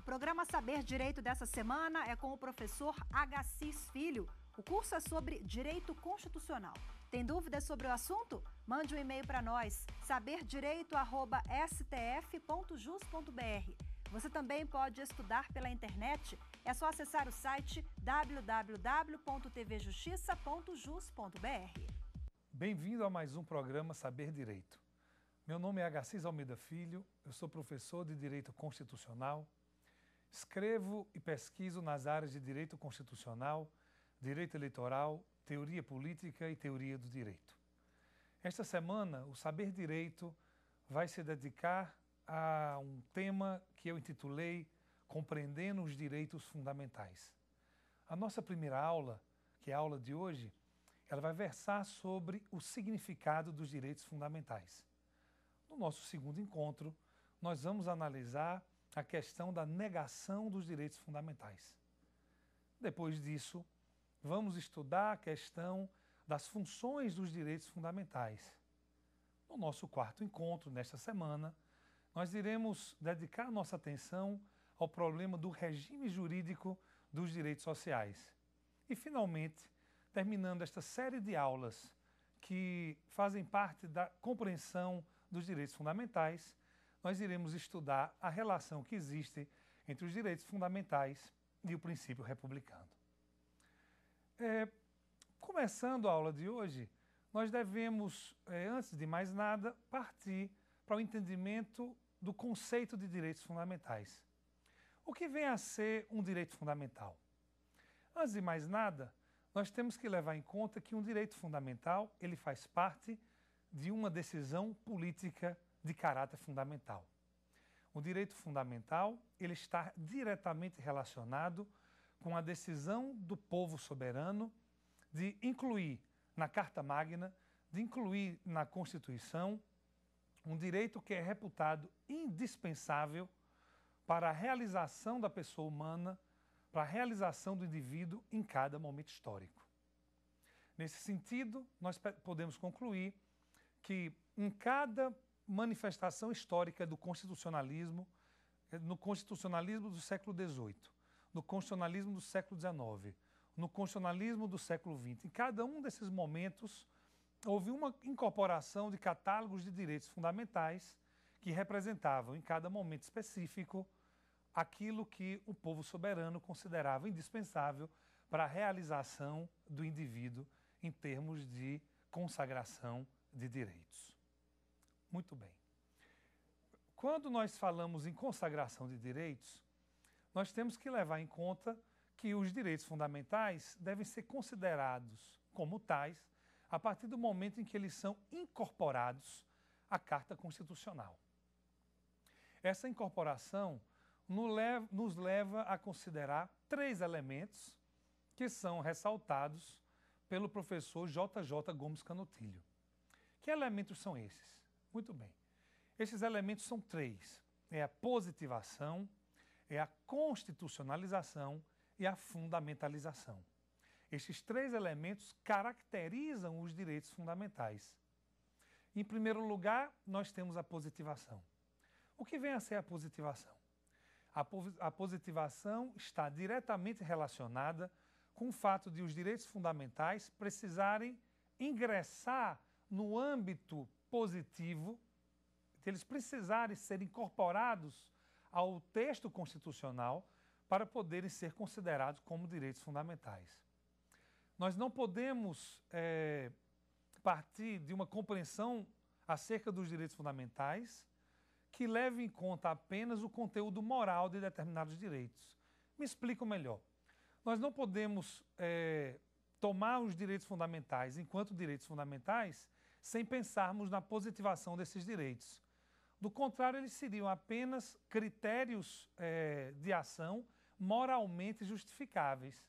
programa Saber Direito dessa semana é com o professor Agassiz Filho. O curso é sobre Direito Constitucional. Tem dúvidas sobre o assunto? Mande um e-mail para nós, saberdireito@stf.jus.br. Você também pode estudar pela internet. É só acessar o site www.tvjustiça.jus.br. Bem-vindo a mais um programa Saber Direito. Meu nome é Agassiz Almeida Filho, eu sou professor de Direito Constitucional, escrevo e pesquiso nas áreas de Direito Constitucional, Direito Eleitoral, Teoria Política e Teoria do Direito. Esta semana, o Saber Direito vai se dedicar a um tema que eu intitulei Compreendendo os Direitos Fundamentais. A nossa primeira aula, que é a aula de hoje, ela vai versar sobre o significado dos direitos fundamentais. No nosso segundo encontro, nós vamos analisar a questão da negação dos direitos fundamentais. Depois disso, vamos estudar a questão das funções dos direitos fundamentais. No nosso quarto encontro, nesta semana, nós iremos dedicar nossa atenção ao problema do regime jurídico dos direitos sociais. E, finalmente, terminando esta série de aulas que fazem parte da compreensão dos direitos fundamentais, nós iremos estudar a relação que existe entre os direitos fundamentais e o princípio republicano. Começando a aula de hoje, nós devemos, antes de mais nada, partir para o entendimento do conceito de direitos fundamentais. O que vem a ser um direito fundamental? Antes de mais nada, nós temos que levar em conta que um direito fundamental ele faz parte de uma decisão política de caráter fundamental. O direito fundamental ele está diretamente relacionado com a decisão do povo soberano de incluir na Carta Magna, de incluir na Constituição, um direito que é reputado indispensável para a realização da pessoa humana, para a realização do indivíduo em cada momento histórico. Nesse sentido, nós podemos concluir que em cada manifestação histórica do constitucionalismo, no constitucionalismo do século XVIII, no constitucionalismo do século XIX, no constitucionalismo do século XX, em cada um desses momentos houve uma incorporação de catálogos de direitos fundamentais que representavam em cada momento específico aquilo que o povo soberano considerava indispensável para a realização do indivíduo em termos de consagração de direitos. Muito bem. Quando nós falamos em consagração de direitos, nós temos que levar em conta que os direitos fundamentais devem ser considerados como tais a partir do momento em que eles são incorporados à Carta Constitucional. Essa incorporação nos leva a considerar três elementos que são ressaltados pelo professor J.J. Gomes Canutilho. Que elementos são esses? Muito bem. Esses elementos são três. É a positivação, é a constitucionalização e a fundamentalização. Estes três elementos caracterizam os direitos fundamentais. Em primeiro lugar, nós temos a positivação. O que vem a ser a positivação? A positivação está diretamente relacionada com o fato de os direitos fundamentais precisarem ingressar no âmbito positivo, de eles precisarem ser incorporados ao texto constitucional para poderem ser considerados como direitos fundamentais. Nós não podemos partir de uma compreensão acerca dos direitos fundamentais que leve em conta apenas o conteúdo moral de determinados direitos. Me explico melhor. Nós não podemos tomar os direitos fundamentais enquanto direitos fundamentais sem pensarmos na positivação desses direitos. Do contrário, eles seriam apenas critérios de ação moralmente justificáveis.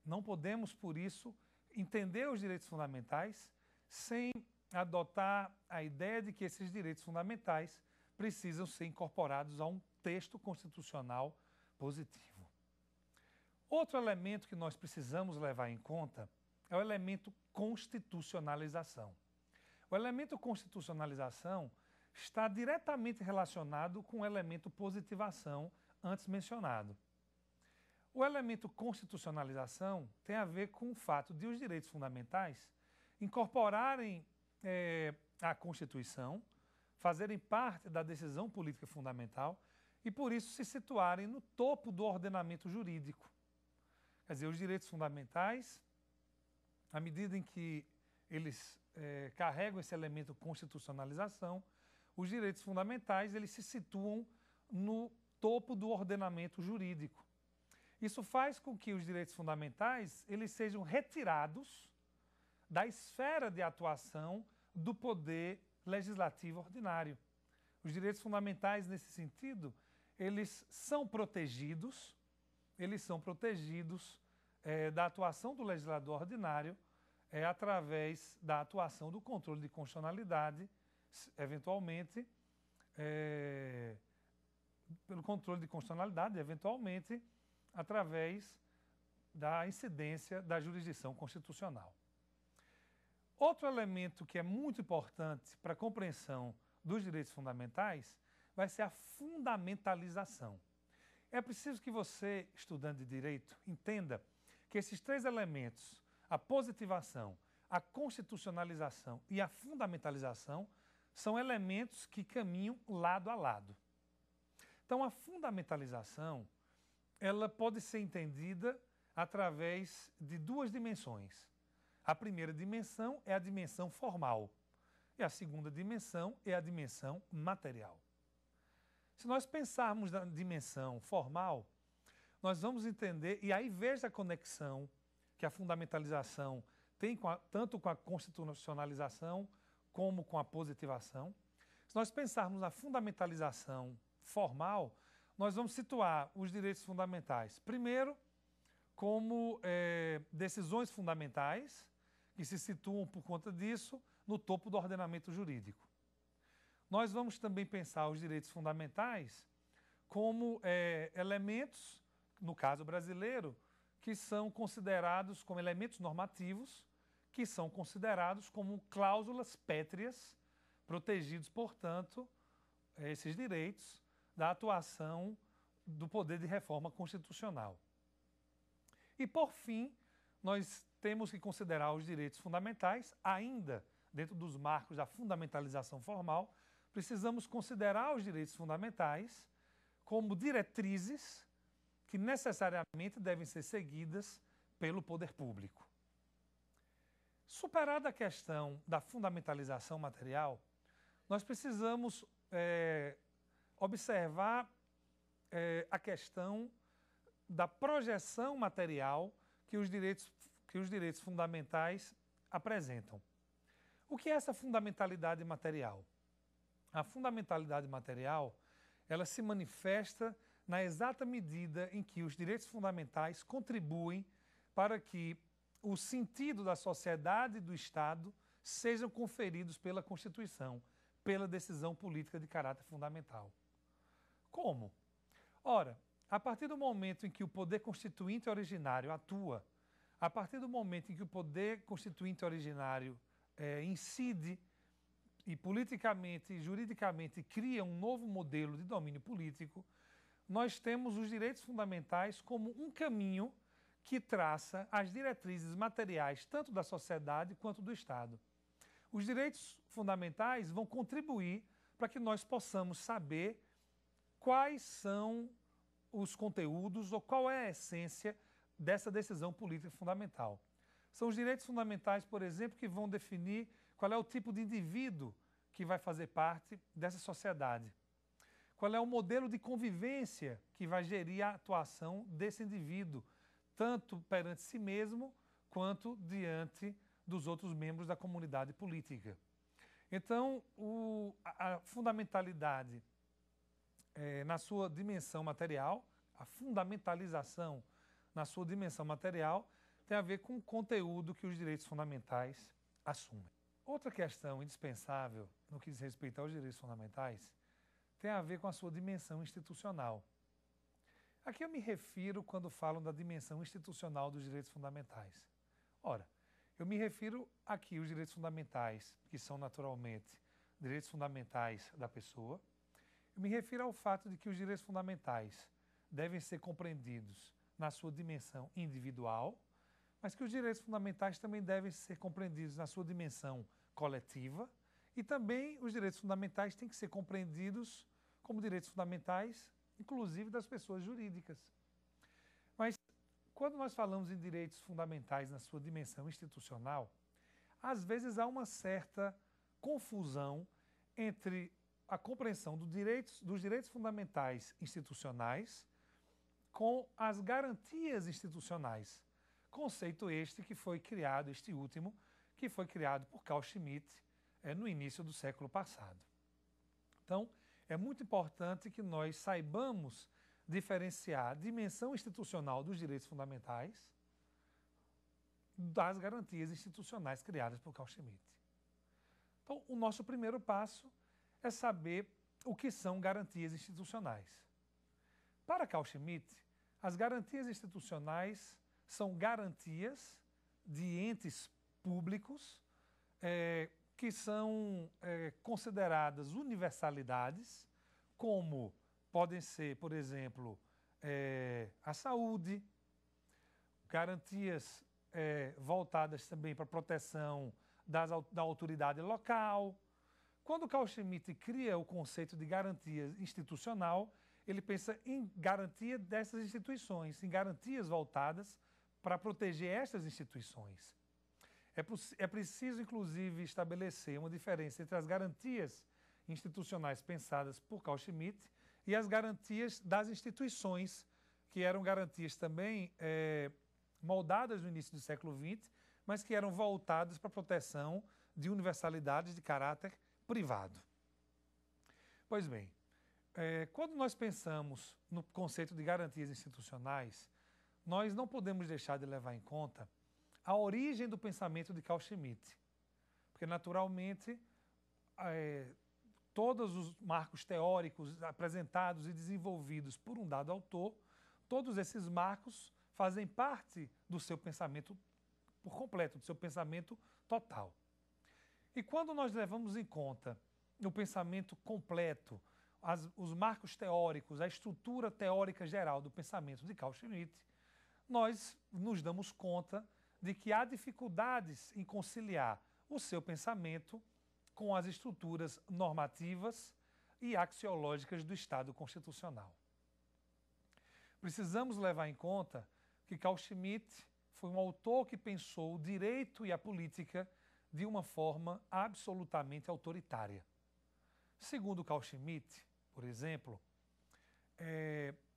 Não podemos, por isso, entender os direitos fundamentais sem adotar a ideia de que esses direitos fundamentais precisam ser incorporados a um texto constitucional positivo. Outro elemento que nós precisamos levar em conta é o elemento constitucionalização. O elemento constitucionalização está diretamente relacionado com o elemento positivação antes mencionado. O elemento constitucionalização tem a ver com o fato de os direitos fundamentais incorporarem a Constituição, fazerem parte da decisão política fundamental e, por isso, se situarem no topo do ordenamento jurídico. Quer dizer, os direitos fundamentais, à medida em que eles carregam esse elemento constitucionalização, os direitos fundamentais eles se situam no topo do ordenamento jurídico. Isso faz com que os direitos fundamentais eles sejam retirados da esfera de atuação do poder legislativo ordinário. Os direitos fundamentais, nesse sentido, eles são protegidos da atuação do legislador ordinário através da atuação do controle de constitucionalidade, eventualmente, pelo controle de constitucionalidade, eventualmente, através da incidência da jurisdição constitucional. Outro elemento que é muito importante para a compreensão dos direitos fundamentais vai ser a fundamentalização. É preciso que você, estudante de direito, entenda que esses três elementos, a positivação, a constitucionalização e a fundamentalização, são elementos que caminham lado a lado. Então, a fundamentalização ela pode ser entendida através de duas dimensões. A primeira dimensão é a dimensão formal e a segunda dimensão é a dimensão material. Se nós pensarmos na dimensão formal, nós vamos entender, e aí veja a conexão que a fundamentalização tem tanto com a constitucionalização como com a positivação. Se nós pensarmos na fundamentalização formal, nós vamos situar os direitos fundamentais, primeiro, como decisões fundamentais, que se situam, por conta disso, no topo do ordenamento jurídico. Nós vamos também pensar os direitos fundamentais como elementos, no caso brasileiro, que são considerados como elementos normativos, que são considerados como cláusulas pétreas, protegidos, portanto, esses direitos, da atuação do poder de reforma constitucional. E, por fim, nós temos que considerar os direitos fundamentais, ainda dentro dos marcos da fundamentalização formal, precisamos considerar os direitos fundamentais como diretrizes que necessariamente devem ser seguidas pelo poder público. Superada a questão da fundamentalização material, nós precisamos observar a questão da projeção material que os direitos fundamentais apresentam. O que é essa fundamentalidade material? A fundamentalidade material, ela se manifesta na exata medida em que os direitos fundamentais contribuem para que o sentido da sociedade e do Estado sejam conferidos pela Constituição, pela decisão política de caráter fundamental. Como? Ora, a partir do momento em que o poder constituinte originário atua, a partir do momento em que o poder constituinte originário incide e politicamente e juridicamente cria um novo modelo de domínio político, nós temos os direitos fundamentais como um caminho que traça as diretrizes materiais tanto da sociedade quanto do Estado. Os direitos fundamentais vão contribuir para que nós possamos saber quais são os conteúdos ou qual é a essência dessa decisão política fundamental. São os direitos fundamentais, por exemplo, que vão definir qual é o tipo de indivíduo que vai fazer parte dessa sociedade. Qual é o modelo de convivência que vai gerir a atuação desse indivíduo, tanto perante si mesmo, quanto diante dos outros membros da comunidade política. Então, a fundamentalidade na sua dimensão material, a fundamentalização na sua dimensão material, tem a ver com o conteúdo que os direitos fundamentais assumem. Outra questão indispensável no que diz respeito aos direitos fundamentais tem a ver com a sua dimensão institucional. Aqui eu me refiro quando falo da dimensão institucional dos direitos fundamentais. Ora, eu me refiro aqui aos direitos fundamentais, que são naturalmente direitos fundamentais da pessoa. Eu me refiro ao fato de que os direitos fundamentais devem ser compreendidos na sua dimensão individual, mas que os direitos fundamentais também devem ser compreendidos na sua dimensão coletiva, e também os direitos fundamentais têm que ser compreendidos como direitos fundamentais, inclusive das pessoas jurídicas. Mas quando nós falamos em direitos fundamentais na sua dimensão institucional, às vezes há uma certa confusão entre a compreensão dos direitos fundamentais institucionais com as garantias institucionais. Conceito este que foi criado, este último, que foi criado por Carl Schmitt no início do século passado. Então, é muito importante que nós saibamos diferenciar a dimensão institucional dos direitos fundamentais das garantias institucionais criadas por Carl Schmitt. Então, o nosso primeiro passo é saber o que são garantias institucionais. Para Carl Schmitt, as garantias institucionais são garantias de entes públicos que são consideradas universalidades, como podem ser, por exemplo, a saúde, garantias voltadas também para a proteção da autoridade local. Quando Carl Schmitt cria o conceito de garantia institucional, ele pensa em garantia dessas instituições, em garantias voltadas para proteger estas instituições. É preciso, inclusive, estabelecer uma diferença entre as garantias institucionais pensadas por Carl Schmitt e as garantias das instituições, que eram garantias também moldadas no início do século XX, mas que eram voltadas para a proteção de universalidades de caráter privado. Pois bem, quando nós pensamos no conceito de garantias institucionais, nós não podemos deixar de levar em conta a origem do pensamento de Carl Schmitt, porque naturalmente todos os marcos teóricos apresentados e desenvolvidos por um dado autor, todos esses marcos fazem parte do seu pensamento por completo, do seu pensamento total. E quando nós levamos em conta o pensamento completo, os marcos teóricos, a estrutura teórica geral do pensamento de Carl Schmitt, nós nos damos conta de que há dificuldades em conciliar o seu pensamento com as estruturas normativas e axiológicas do Estado constitucional. Precisamos levar em conta que Carl Schmitt foi um autor que pensou o direito e a política de uma forma absolutamente autoritária. Segundo Carl Schmitt, por exemplo,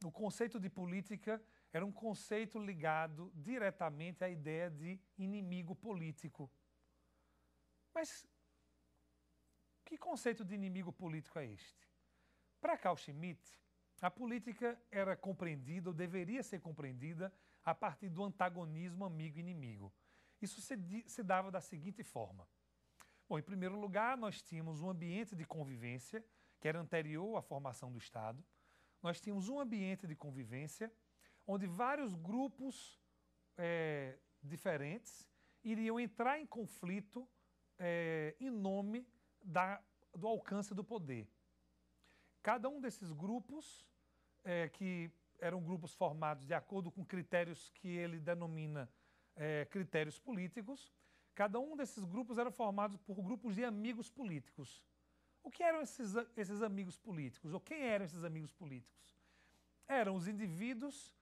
o conceito de política era um conceito ligado diretamente à ideia de inimigo político. Mas que conceito de inimigo político é este? Para Carl Schmitt, a política era compreendida ou deveria ser compreendida a partir do antagonismo amigo-inimigo. Isso se dava da seguinte forma. Bom, em primeiro lugar, nós tínhamos um ambiente de convivência que era anterior à formação do Estado. Nós tínhamos um ambiente de convivência onde vários grupos diferentes iriam entrar em conflito em nome do alcance do poder. Cada um desses grupos, que eram grupos formados de acordo com critérios que ele denomina critérios políticos, cada um desses grupos era formado por grupos de amigos políticos. O que eram esses amigos políticos? Ou quem eram esses amigos políticos? Eram os indivíduos